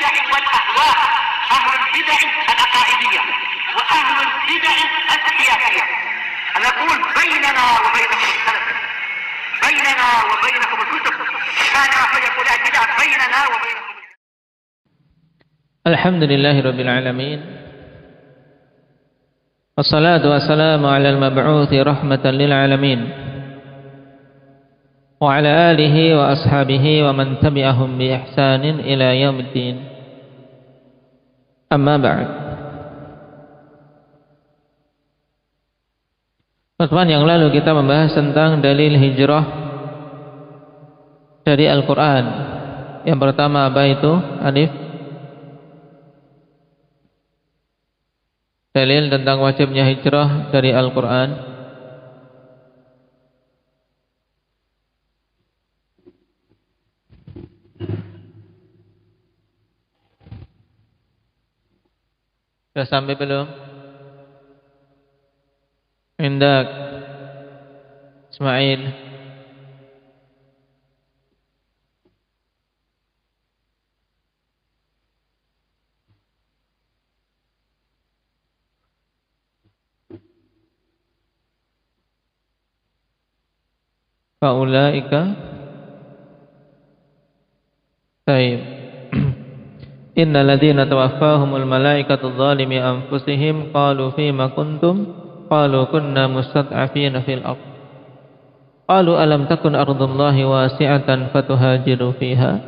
البدع والأهواء، أهل البدع العقائدية وأهل البدع السياسية. نقول بيننا وبينكم السلف، بيننا وبينكم الكتب، كان فيقول البدع بيننا وبينكم. الحمد لله رب العالمين، والصلاة والسلام على المبعوث رحمة للعالمين وعلى آله وأصحابه ومن تبعهم بإحسان إلى يوم الدين. أما بعد. Pertemuan yang lalu kita membahas tentang dalil hijrah dari Al-Quran. Yang pertama apa itu? Alif. Dalil tentang wajibnya hijrah dari Al-Quran. Sudah sampai belum? Indak Ismail. Faulaika Taib. Innal ladzina tawaffahumul malaikatu dzalimi anfusihim qalu fima kuntum qalu kunna mustad'afina fil ardh qalu alam takun ardullahi wasi'atan fatuhajiru fiha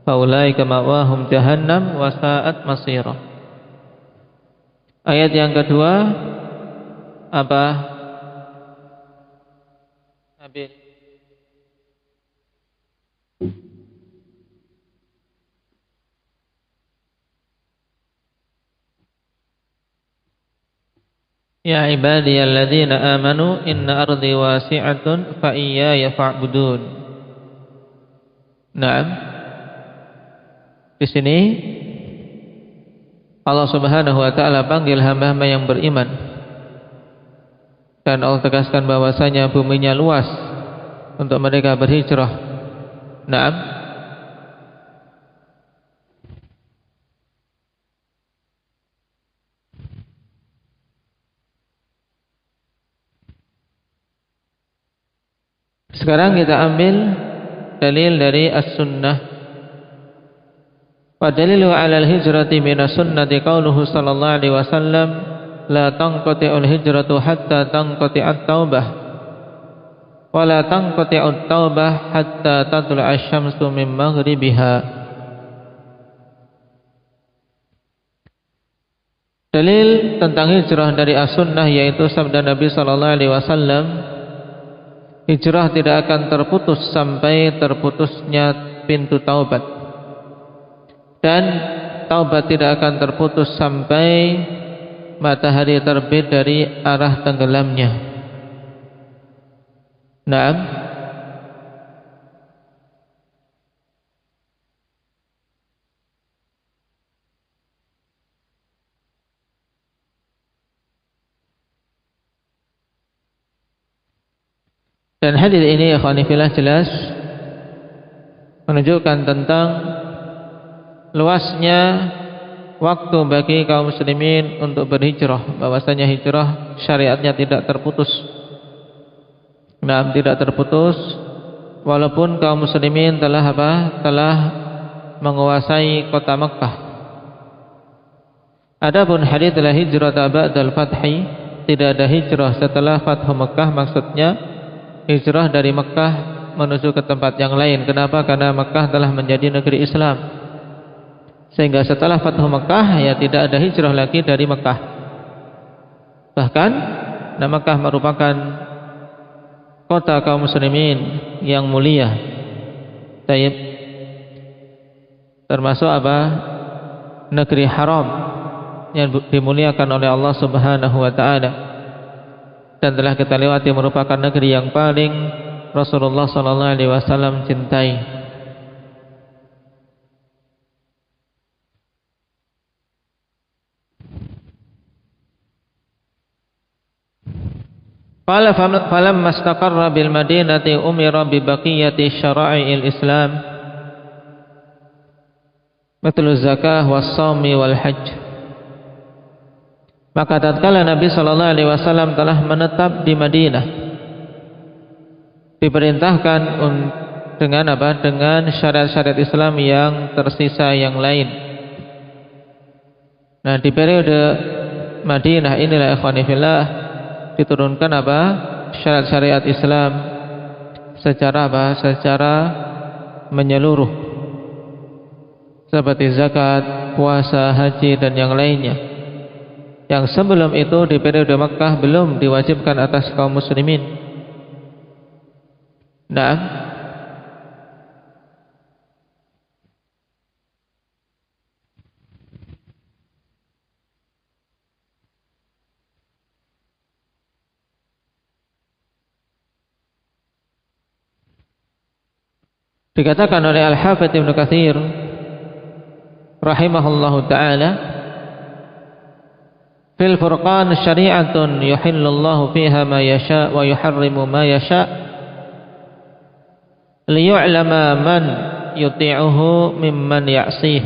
faulaika ma'wahum jahannam wa sa'at masira. Ayat yang kedua apa? Habis. Ya ibadiyalladzina amanu inna ardi wasi'atun fa iyaya fa'budun. Naam. Di sini Allah Subhanahu wa taala panggil hamba-hamba yang beriman. Dan Allah tegaskan bahwasanya buminya luas untuk mereka berhijrah. Naam. Sekarang kita ambil dalil dari As-Sunnah. Wa dalilu 'ala al-hijrati minas sunnati qauluhu sallallahu alaihi wasallam la tanqati'ul hijratu hatta tanqati'at taubah wa la tanqati'ut taubah hatta tatlu'a asy-syamsu min maghribiha. Dalil tentang hijrah dari As-Sunnah yaitu sabda Nabi sallallahu alaihi wasallam, hijrah tidak akan terputus sampai terputusnya pintu taubat, dan taubat tidak akan terputus sampai matahari terbit dari arah tenggelamnya. Naam. Dan hadis ini ya khonifillah jelas menunjukkan tentang luasnya waktu bagi kaum muslimin untuk berhijrah, bahwasanya hijrah syariatnya tidak terputus. Nah, tidak terputus walaupun kaum muslimin telah menguasai kota Makkah. Adapun hadits la hijrata ba'dal fathi, tidak ada hijrah setelah Fathu Makkah, maksudnya hijrah dari Mekah menuju ke tempat yang lain. Kenapa? Karena Mekah telah menjadi negeri Islam, sehingga setelah Fathu Mekah ya tidak ada hijrah lagi dari Mekah. Bahkan Mekah merupakan kota kaum muslimin yang mulia. Taib. Termasuk apa? Negeri haram yang dimuliakan oleh Allah Subhanahu wa taala. Dan telah kita lewati merupakan negeri yang paling Rasulullah sallallahu alaihi wasallam cintai. Qala falamma istaqarra bil madinati umira bi baqiyati syara'i'il Islam. mithlul zakah was-shaumi wal hajj. Maka tatkala Nabi sallallahu alaihi wasallam telah menetap di Madinah, diperintahkan dengan apa? Dengan syariat-syariat Islam yang tersisa yang lain. Nah, di periode Madinah inilah ikhwani fillah diturunkan apa? Syariat-syariat Islam secara apa? Secara menyeluruh, seperti zakat, puasa, haji dan yang lainnya. Yang sebelum itu di periode Makkah belum diwajibkan atas kaum muslimin. Nah, dikatakan oleh Al-Hafidz Ibnu Katsir rahimahullahu taala, fil furqan syari'atun yuhillullahu fiha ma yasha wa yuharrimu ma yasha liyu'lama man yuti'uhu mimman ya'sih.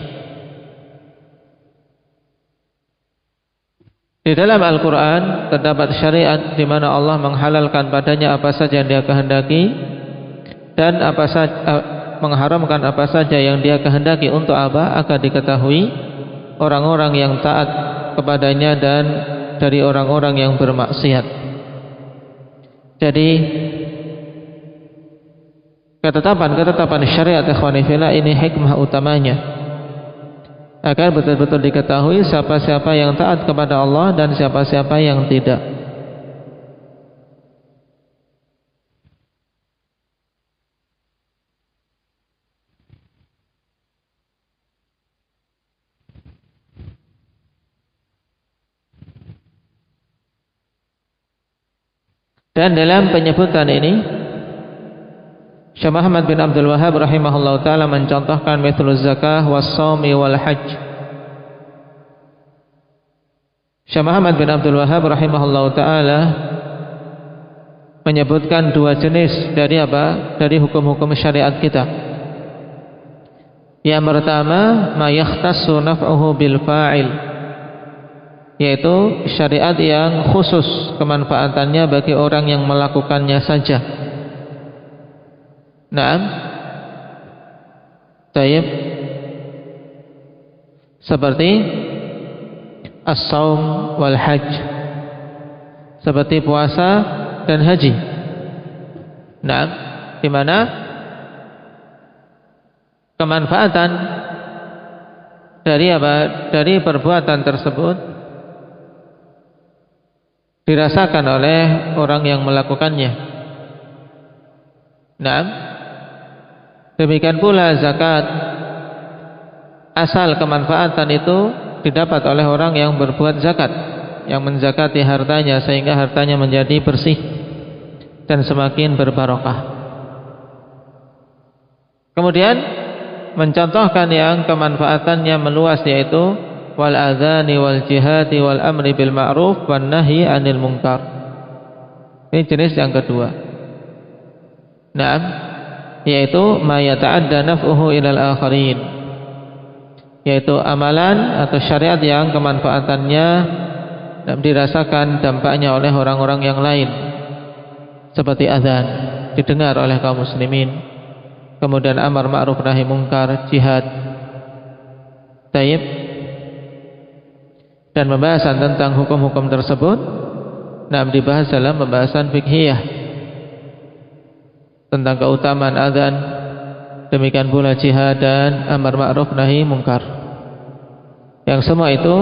Di dalam Al-Qur'an terdapat syariat di mana Allah menghalalkan padanya apa saja yang Dia kehendaki dan mengharamkan apa saja yang Dia kehendaki. Untuk apa? Agar diketahui orang-orang yang taat kepadanya dan dari orang-orang yang bermaksiat. Jadi ketetapan syariat ikhwani fillah ini hikmah utamanya, agar betul-betul diketahui siapa-siapa yang taat kepada Allah dan siapa-siapa yang tidak. Dan dalam penyebutan ini Syekh Muhammad bin Abdul Wahhab rahimahullah ta'ala mencontohkan mithlul zakah was-shaumi wal hajj. Syekh Muhammad bin Abdul Wahhab rahimahullah ta'ala menyebutkan dua jenis dari apa? Dari hukum-hukum syariat kita. Yang pertama, ma yakhtassu naf'uhu bil fa'il, yaitu syariat yang khusus kemanfaatannya bagi orang yang melakukannya saja. Naam. Tayyib. Seperti as-shaum wal hajj, seperti puasa dan haji. Naam, di mana kemanfaatan dari apa? Dari perbuatan tersebut dirasakan oleh orang yang melakukannya. Nah, demikian pula zakat, asal kemanfaatan itu didapat oleh orang yang berbuat zakat, yang menzakati hartanya sehingga hartanya menjadi bersih dan semakin berbarokah. Kemudian mencontohkan yang kemanfaatannya meluas, yaitu wal adzani wal jihadi wal amri bil ma'ruf wan nahyi 'anil munkar. Ini jenis yang kedua. Naam, yaitu ma yata'adda naf'uhu ilal akharin, yaitu amalan atau syariat yang kemanfaatannya dirasakan dampaknya oleh orang-orang yang lain, seperti azan didengar oleh kaum muslimin, kemudian amar ma'ruf nahi munkar, jihad. Tayyib. Dan pembahasan tentang hukum-hukum tersebut dibahas dalam pembahasan fiqhiyah tentang keutamaan azan, demikian pula jihad dan amar ma'ruf nahi munkar. Yang semua itu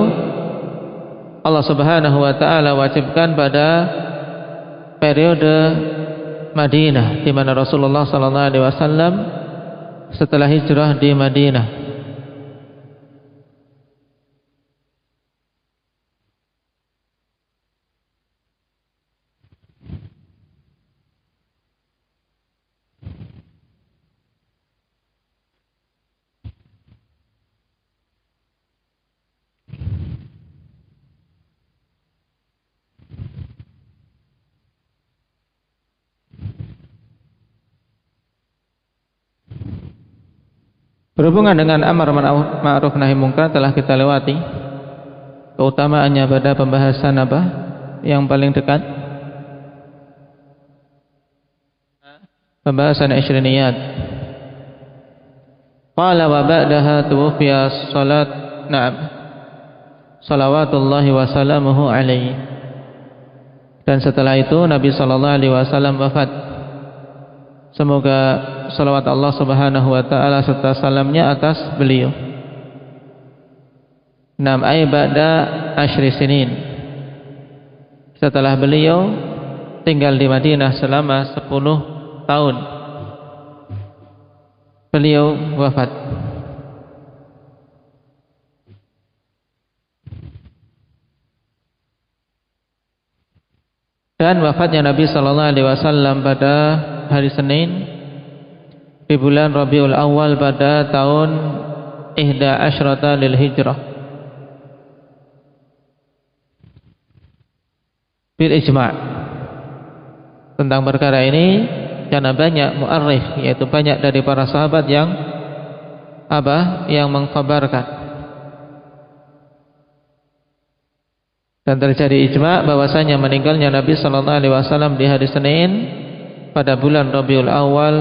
Allah Subhanahu wa taala wajibkan pada periode Madinah, di mana Rasulullah sallallahu alaihi wasallam setelah hijrah di Madinah. Berhubungan dengan amar ma'ruf nahi munkar telah kita lewati keutamaannya pada pembahasan apa yang paling dekat, pembahasan Ishriniyat. Qala wa ba'daha tuwfiya salat salawatullahi wa salamuhu alaihi. Dan setelah itu Nabi sallallahu alaihi wasallam wafat. Semoga salawat Allah Subhanahu wa taala serta salamnya atas beliau. Ay ba'da asyri sinin. Setelah beliau tinggal di Madinah selama 10 tahun, beliau wafat. Dan wafatnya Nabi sallallahu alaihi wasallam pada hari Senin di bulan Rabiul Awal pada tahun 11 lil Hijrah. Bil ijma'. Tentang perkara ini karena banyak mu'arrikh, yaitu banyak dari para sahabat yang mengkhabarkan. Dan terjadi ijma' bahwasanya meninggalnya Nabi sallallahu alaihi wasallam di hari Senin pada bulan Rabiul Awal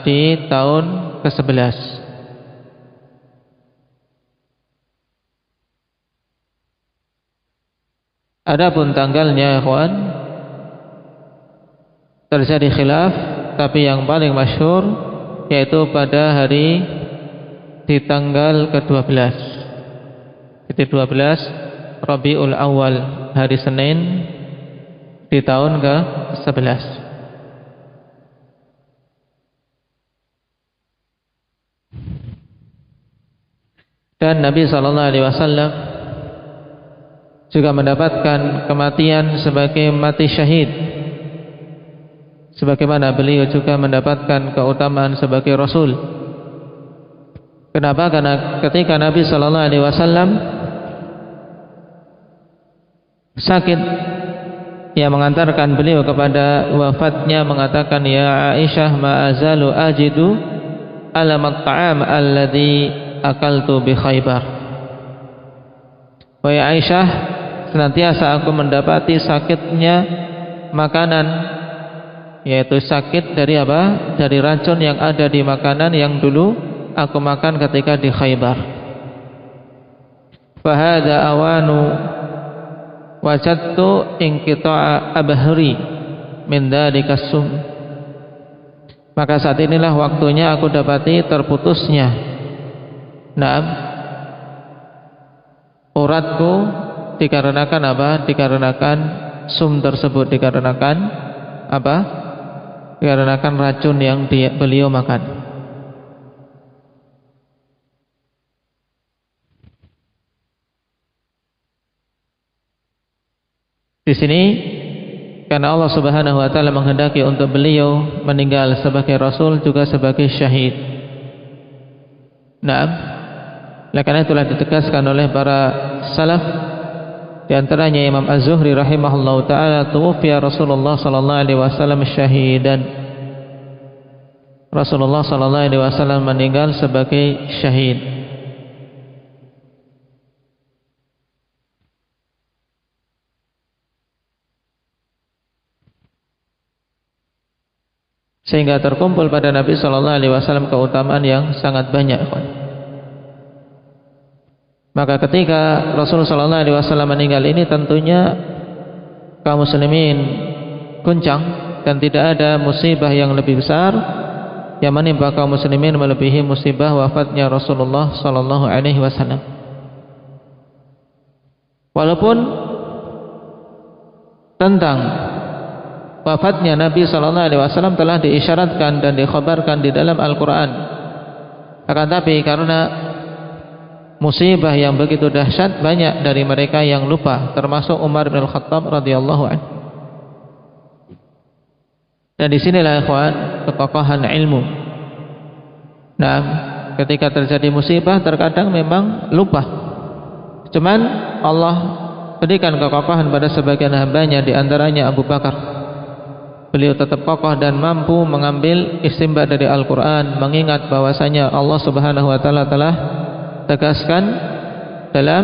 di tahun ke-11. Adapun tanggalnya, ikhwan, terjadi khilaf, tapi yang paling masyhur yaitu pada hari di tanggal ke-12. Itu 12 Rabiul Awal, hari Senin di tahun ke-11. Dan Nabi sallallahu alaihi wasallam juga mendapatkan kematian sebagai mati syahid, sebagaimana beliau juga mendapatkan keutamaan sebagai rasul. Kenapa? Karena ketika Nabi sallallahu alaihi wasallam sakit yang mengantarkan beliau kepada wafatnya, mengatakan, ya Aisyah, ma azalu ajidu alamat ta'am alladhi akaltu bi Khaybar. Wahai Aisyah, senantiasa aku mendapati sakitnya makanan, yaitu sakit dari apa? Dari racun yang ada di makanan yang dulu aku makan ketika di Khaybar. Fahada awanu wajadtu inqita'a abhari min dzalika sum. Maka saat inilah waktunya aku dapati terputusnya uratku dikarenakan apa? Dikarenakan sum tersebut, dikarenakan apa? Dikarenakan racun yang beliau makan. Di sini karena Allah Subhanahu wa taala menghendaki untuk beliau meninggal sebagai rasul juga sebagai syahid. Oleh karena itulah ditegaskan oleh para salaf, di antaranya Imam Az-Zuhri rahimahullahu taala, tuwfiya Rasulullah sallallahu alaihi wasallam syahidan. Rasulullah sallallahu alaihi wasallam meninggal sebagai syahid. Sehingga terkumpul pada Nabi sallallahu alaihi wasallam keutamaan yang sangat banyak. Maka ketika Rasulullah sallallahu alaihi wasallam meninggal ini, tentunya kaum muslimin guncang, dan tidak ada musibah yang lebih besar yang menimpa kaum muslimin melebihi musibah wafatnya Rasulullah sallallahu alaihi wasallam. Walaupun tentang wafatnya Nabi sallallahu alaihi wasallam telah diisyaratkan dan dikhabarkan di dalam Al-Qur'an, akan tapi karena musibah yang begitu dahsyat, banyak dari mereka yang lupa, termasuk Umar bin Al-Khattab radhiyallahu anhu. Dan disinilah ikhwan kekokohan ilmu. Ketika terjadi musibah terkadang memang lupa. Cuman Allah berikan kekokohan pada sebagian hambanya, di antaranya Abu Bakar. beliau tetap kokoh dan mampu mengambil istimba dari Al-Quran, mengingat bahwasanya Allah Subhanahu wa Ta'ala telah tegaskan dalam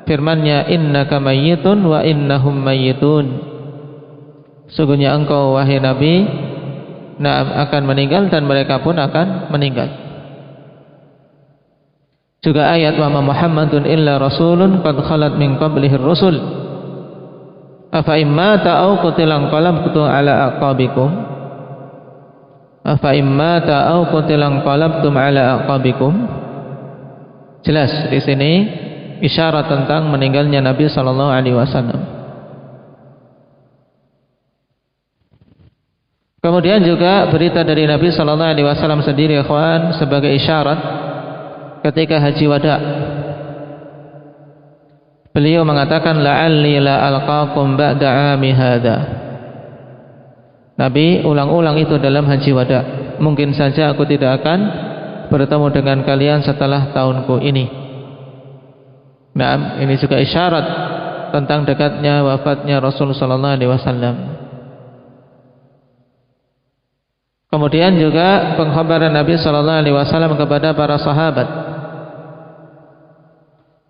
firman-Nya, innaka mayyitun wa innahum mayyitun. Sungguhnya engkau wahai Nabi akan meninggal dan mereka pun akan meninggal. Juga ayat wa ma Muhammadun illa rasulun qad khalat min qablihi ar-rusul afa imma ta'au qutilan qalabtum ala aqabikum afa imma ta'au qutilan qalabtum ala aqabikum. Jelas di sini isyarat tentang meninggalnya Nabi sallallahu alaihi wasallam. Kemudian juga berita dari Nabi sallallahu alaihi wasallam sendiri, ikhwan, sebagai isyarat ketika haji wada. Beliau mengatakan la'alli la alqakum ba'da 'ami hadza. Nabi ulang-ulang itu dalam haji wada. Mungkin saja aku tidak akan bertemu dengan kalian setelah tahunku ini. Nah, ini juga isyarat tentang dekatnya wafatnya Rasul sallallahu alaihi wasallam. Kemudian juga pengkhabaran Nabi sallallahu alaihi wasallam kepada para sahabat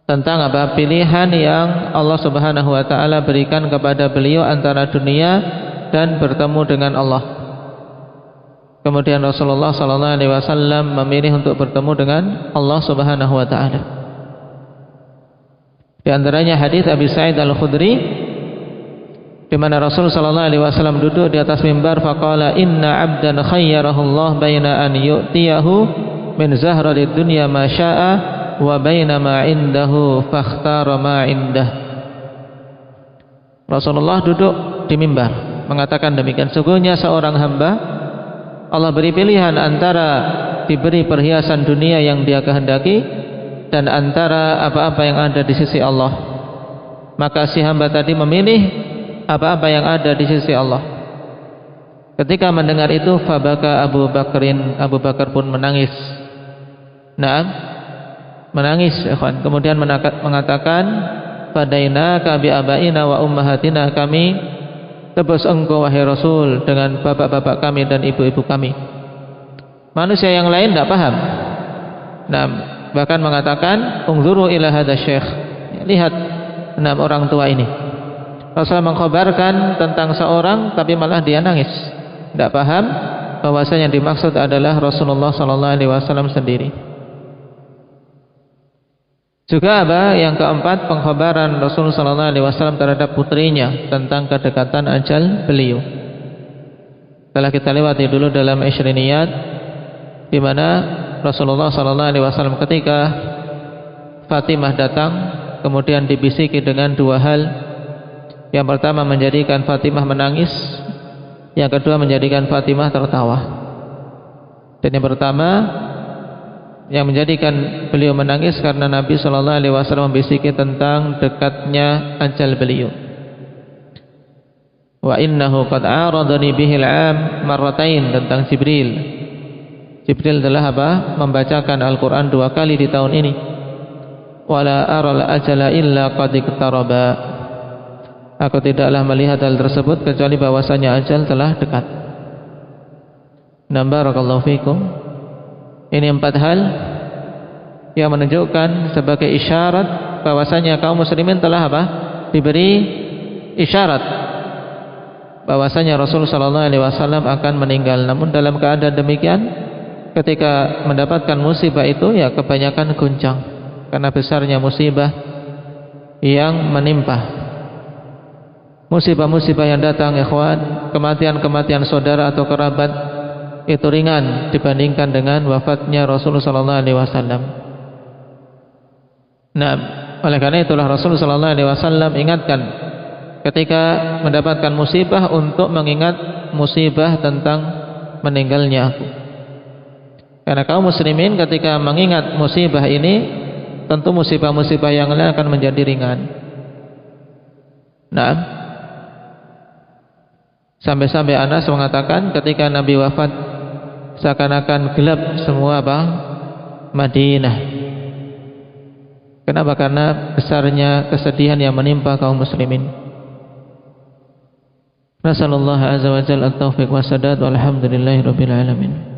tentang apa pilihan yang Allah Subhanahu wa Ta'ala berikan kepada beliau antara dunia dan bertemu dengan Allah. Kemudian Rasulullah sallallahu alaihi wasallam memilih untuk bertemu dengan Allah Subhanahu wa Ta'ala. Di antaranya hadis Abi Sa'id Al-Khudri di mana Rasul sallallahu alaihi wasallam duduk di atas mimbar faqala inna 'abdan khayyarahu Allah baina an yu'tiyahu min zahradid dunya ma syaa wa baina ma indahu fakhtara ma indah. Rasulullah duduk di mimbar mengatakan demikian, sungguhnya seorang hamba Allah beri pilihan antara diberi perhiasan dunia yang dia kehendaki dan antara apa-apa yang ada di sisi Allah. Maka si hamba tadi memilih apa-apa yang ada di sisi Allah. Ketika mendengar itu fabaka Abu Bakar pun menangis. Menangis, ikhwan. Kemudian mengatakan fadainaka bi abaina wa ummahatina, kami tebus engkau wahai Rasul dengan bapak-bapak kami dan ibu-ibu kami. Manusia yang lain tidak paham. Bahkan mengatakan unzuru ila hadza syekh, lihat orang tua ini. Rasulullah mengkhabarkan tentang seorang tapi malah dia nangis, tidak paham bahwasanya yang dimaksud adalah Rasulullah sallallahu alaihi wasallam sendiri. Juga yang keempat, pengkhabaran Rasul sallallahu alaihi wasallam terhadap putrinya tentang kedekatan ajal beliau. Telah kita lewati dulu dalam Ishriniyat di mana Rasulullah sallallahu alaihi wasallam ketika Fatimah datang kemudian dibisiki dengan dua hal. Yang pertama menjadikan Fatimah menangis, yang kedua menjadikan Fatimah tertawa. Dan yang pertama yang menjadikan beliau menangis karena Nabi sallallahu alaihi wasallam membisiki tentang dekatnya ajal beliau. Wa innahu qad aradani bihil 'am marratain, tentang Jibril. Jibril telah membacakan Al-Qur'an 2 kali di tahun ini. Wala aral ajala illa qad iqtaraba. Aku tidaklah melihat hal tersebut kecuali bahwasanya ajal telah dekat. Barakallahu fikum. Ini 4 hal yang menunjukkan sebagai isyarat bahwasanya kaum muslimin telah diberi isyarat bahwasanya Rasul sallallahu alaihi wasallam akan meninggal. Namun dalam keadaan demikian, ketika mendapatkan musibah itu ya kebanyakan guncang karena besarnya musibah yang menimpa. Musibah-musibah yang datang, ikhwan, kematian-kematian saudara atau kerabat itu ringan dibandingkan dengan wafatnya Rasulullah sallallahu alaihi wasallam. Oleh karena itulah Rasulullah sallallahu alaihi wasallam ingatkan ketika mendapatkan musibah untuk mengingat musibah tentang meninggalnya aku. Karena kaum muslimin ketika mengingat musibah ini, tentu musibah-musibah yang lain akan menjadi ringan. Sampai-sampai Anas mengatakan ketika Nabi wafat seakan-akan gelap semua Madinah. Kenapa? Karena besarnya kesedihan yang menimpa kaum muslimin. Nasallallahu azza wa jalla at-taufiq wa sadad walhamdulillahi rabbil alamin.